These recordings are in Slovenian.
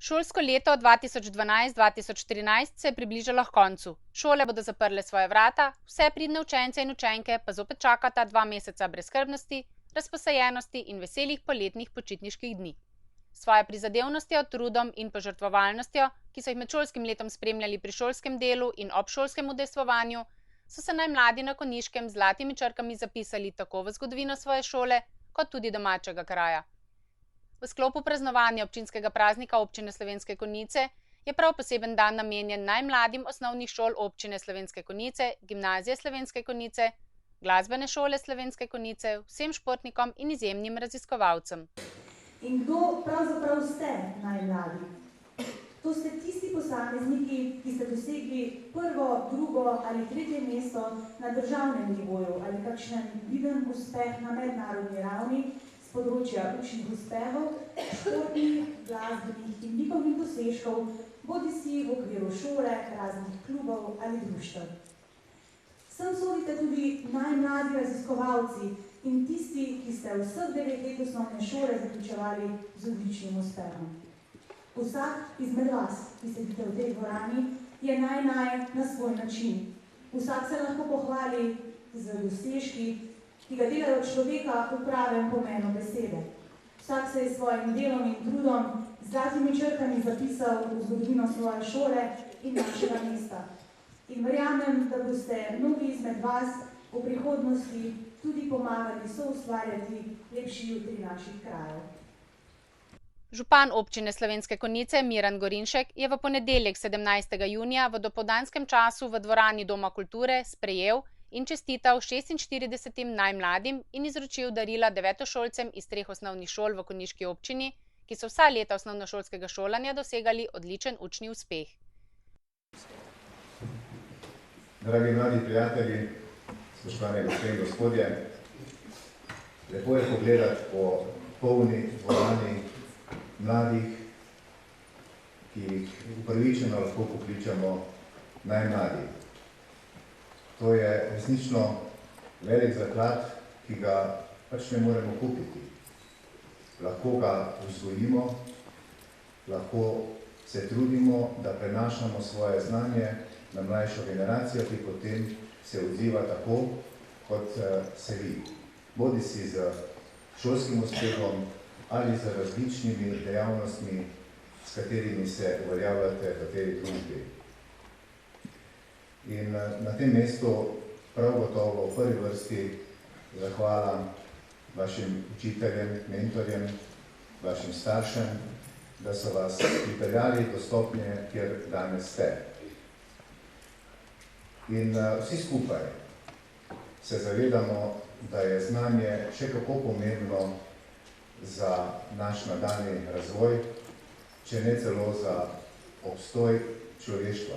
Šolsko leto 2012-2013 se je približalo h koncu. Šole bodo zaprle svoja vrata, vse pridne učence in učenke pa zopet čakata 2 meseca brezskrbnosti, razposajenosti in veselih poletnih počitniških dni. S svojo prizadevnostjo, trudom in požrtvovalnostjo, ki so jih med šolskim letom spremljali pri šolskem delu in obšolskem udejstvovanju, so se najmladi na Konjiškem z zlatimi črkami zapisali tako v zgodovino svoje šole, kot tudi domačega kraja. V sklopu praznovanja občinskega praznika Občine Slovenske Konjice je prav poseben dan namenjen najmladim osnovnih šol Občine Slovenske Konjice, Gimnazije Slovenske Konjice, Glasbene šole Slovenske Konjice, vsem športnikom in izjemnim raziskovalcem. In kdo pravzaprav ste najmladi? To ste tisti posamezniki, ki ste dosegli prvo, drugo ali tretje mesto na državnem nivoju ali kakšen viden uspeh na mednarodni ravni z področja učnih uspehov, športnih, glasbenih in likovnih dosežkov, bodisi v okviru šole, raznih klubov ali društev. Sem sodite tudi najmladi raziskovalci in tisti, ki ste vseh 9 let osnovne šole zaključevali z odličnim uspehom. Vsak izmed vas, ki sedite v tej dvorani, je naj na svoj način. Vsak se lahko pohvali z dosežki, ki ga delajo človeka v pravem pomenu besede. Vsak se je s svojim delom in trudom z zlatimi črkami zapisal v zgodovino svoje šole in našega mesta. In verjamem, da boste mnogi izmed vas v prihodnosti tudi pomagali soustvarjati lepši jutri naših krajev. Župan Občine Slovenske Konjice Miran Gorinšek je v ponedeljek 17. junija v dopoldanskem času v dvorani Doma kulture sprejel in čestital 46 najmladim in izročil darila devetošolcem iz 3 osnovnih šol v konjiški občini, ki so vsa leta osnovnošolskega šolanja dosegali odličen učni uspeh. Dragi mladi prijatelji, spoštovane gospe in gospodje, lepo je pogledati po polni dvorani mladih, ki jih upravičeno lahko pokličemo najmladi. To je resnično velik zaklad, ki ga pač ne moremo kupiti. Lahko ga vzgojimo, lahko se trudimo, da prenašamo svoje znanje na mlajšo generacijo, ki potem se odziva tako, kot se vi. Bodisi z šolskim uspehom ali z različnimi dejavnostmi, s katerimi se uveljavljate v tej družbi. In na tem mestu prav gotovo v prvi vrsti zahvala vašim učiteljem, mentorjem, vašim staršem, da so vas pripeljali do stopnje, kjer danes ste. In vsi skupaj se zavedamo, da je znanje še kako pomembno za naš nadaljnji razvoj, če ne celo za obstoj človeštva.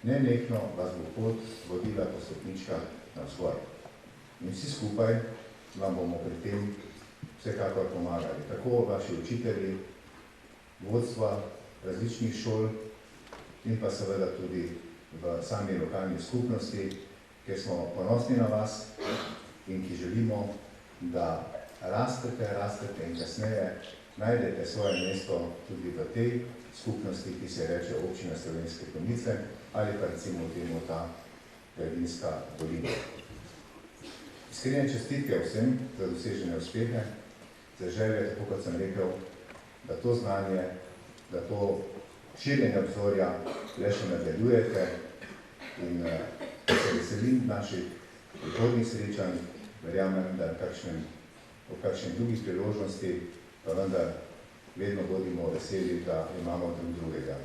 Nenehno vas bo pot vodila po stopničkah navzgor. In vsi skupaj vam bomo pri tem vsekakor pomagali. Tako vaši učitelji, vodstva različnih šol in pa seveda tudi v sami lokalni skupnosti, kjer smo ponosni na vas in ki želimo, da rastete in kasneje najdete svoje mesto tudi v tej skupnosti, ki se reče Občina Slovenske Konjice ali pa recimo temu ta Gradinska dolina. Iskrene čestitke vsem za dosežene uspehe, za želje, tako kot sem rekel, da to znanje, da to širjenje obzorja le še nadaljujete in se veselim naših prihodnjih srečanj, verjamem, da v kakšnih drugih priložnosti, pa vendar vedno bodimo veseli, da imamo drug drugega.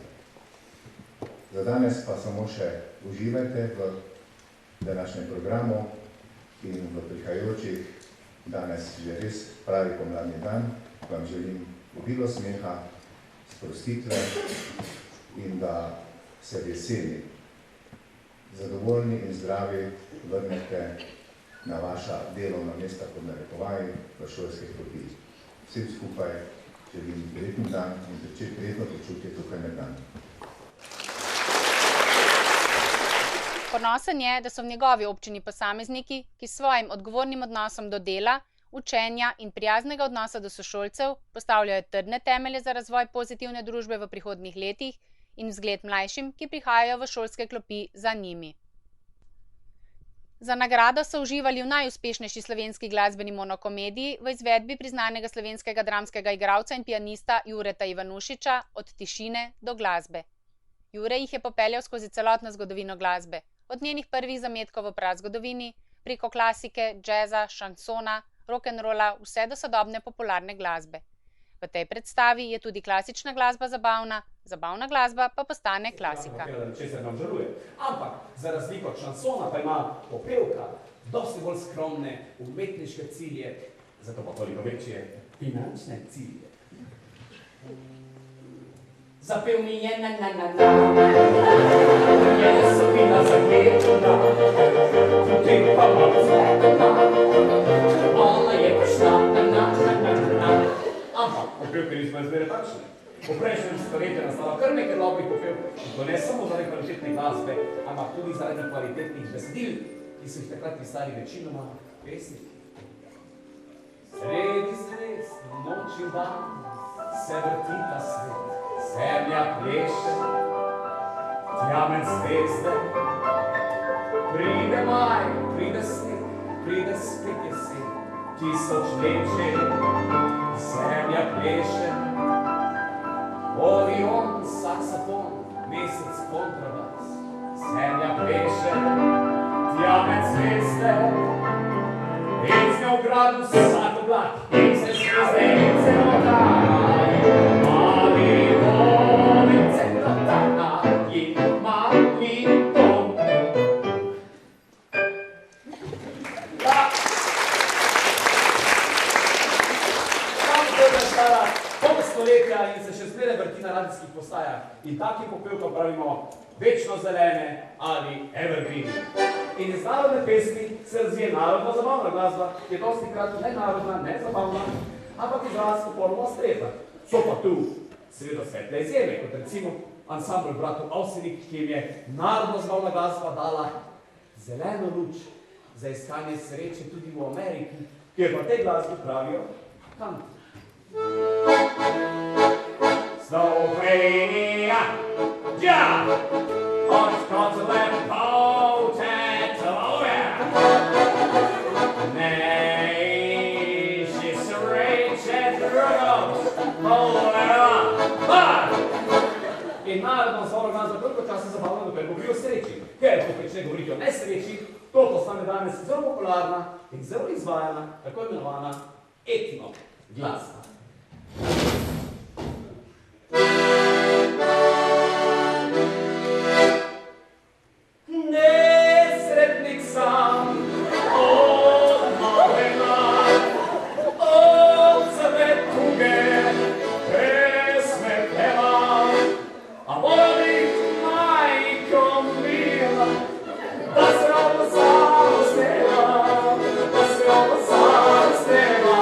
Za danes pa samo še uživajte v današnjem programu in v prihajajočih, danes že res pravi pomladni dan, vam želim obilo smeha, sprostitve in da se veseli, zadovoljni in zdravi vrnete na vaša delovna mesta pod narekovaji v šolskih klopi. Vsem skupaj želim prijeten dan in prijetno počutje tukaj med nami. Ponosen je, da so v njegovi občini posamezniki, ki s svojim odgovornim odnosom do dela učenja in prijaznega odnosa do sošolcev postavljajo trdne temelje za razvoj pozitivne družbe v prihodnjih letih in vzgled mlajšim, ki prihajajo v šolske klopi za njimi. Za nagrado so uživali v najuspešnejši slovenski glasbeni monokomediji v izvedbi priznanega slovenskega dramskega igralca in pianista Jureta Ivanušiča Od tišine do glasbe. Jure jih je popeljal skozi celotno zgodovino glasbe, od njenih prvih zametkov v prazgodovini, preko klasike, džeza, šansona, rock'n'rolla, vse do sodobne popularne glasbe. V tej predstavi je tudi klasična glasba zabavna, zabavna glasba pa postane klasika. Ampak za razliko od šansona pa ima popevka dosti bolj skromne umetniške cilje, zato pa toliko večje finančne cilje. Zapel mi je na, je sopina zagledna, potem pa malo zvedena, ona je prišla na. Ampak popevke nismo izbere takšne. V prejšnjem stoletju nastala kar nekaj dobrih popevk, in to ne samo zaradi kvalitetne glasbe, ampak tudi zaradi kvalitetnih besedil, ki so jih takrat pisali večinoma pesniki. Sredi zvezd, noč in dan, se vrti ta svet, zemlja pleše, tja med zvezde. Pride maj, pride sneg, pride spet jesen, tisoč let že, zemlja pleše. Orion, saksofon, mesec, kontrabas, zemlja pleše, tja med zvezde. In z njo v gradu vsak oblak, in se zvezde in celota, mali dom in celota, in mali dom. Pol stoletja in se še zmeraj vrti na radijskih postajah. In takih popevkov pravimo večno zelene ali evergreen. In iz narodne pesmi se razvije narodna zabavna glasba, ki je dosti krat ne narodna, ne zabavna, ampak izraz popolnoma streta. So pa tu seveda svetle izjeme, kot recimo ansambl bratov Avsenik, ki jim je narodna zabavna glasba dala zeleno luč za iskanje sreče tudi v Ameriki, kjer pa tej glasbi pravijo country. Slovenia, ja, od kontinent nej, she's rich and ruggles, in narodno zabavno glasbo toliko časa zabavno, dokler govori o sreči. Ker ko prične govoriti o nesreči, to postane danes zelo popularna in zelo izvajana, tako imenovana etno glasba. Nesretnik sam, od malena, od sebe tuge, pesme peva, a volim majko mila, da se ovo samo snema, da se ovo samo snema.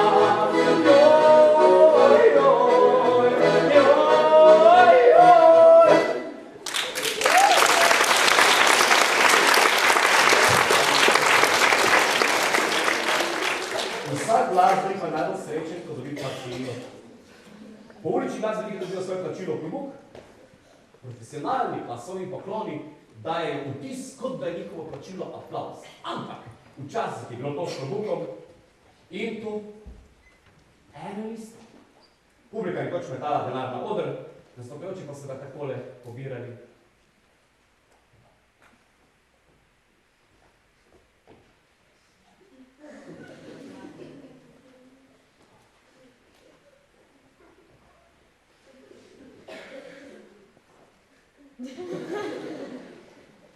Glasbenik pa najbolj srečen, ko dobi plačilo. Poulični glasbeniki dobijo svoje plačilo klobuk, profesionalni glasovni pokloni dajejo vtis, kot da je njihovo plačilo aplavz. Ampak včasih je bilo to s klobukom in tu eno isto. Publika je nekoč metala denar na oder, nastopajoči pa so ga takole pobirali.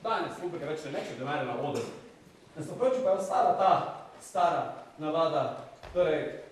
Danes publika več ne meče denarja na oder. Nastopajoči pa je ostala ta stara navada, torej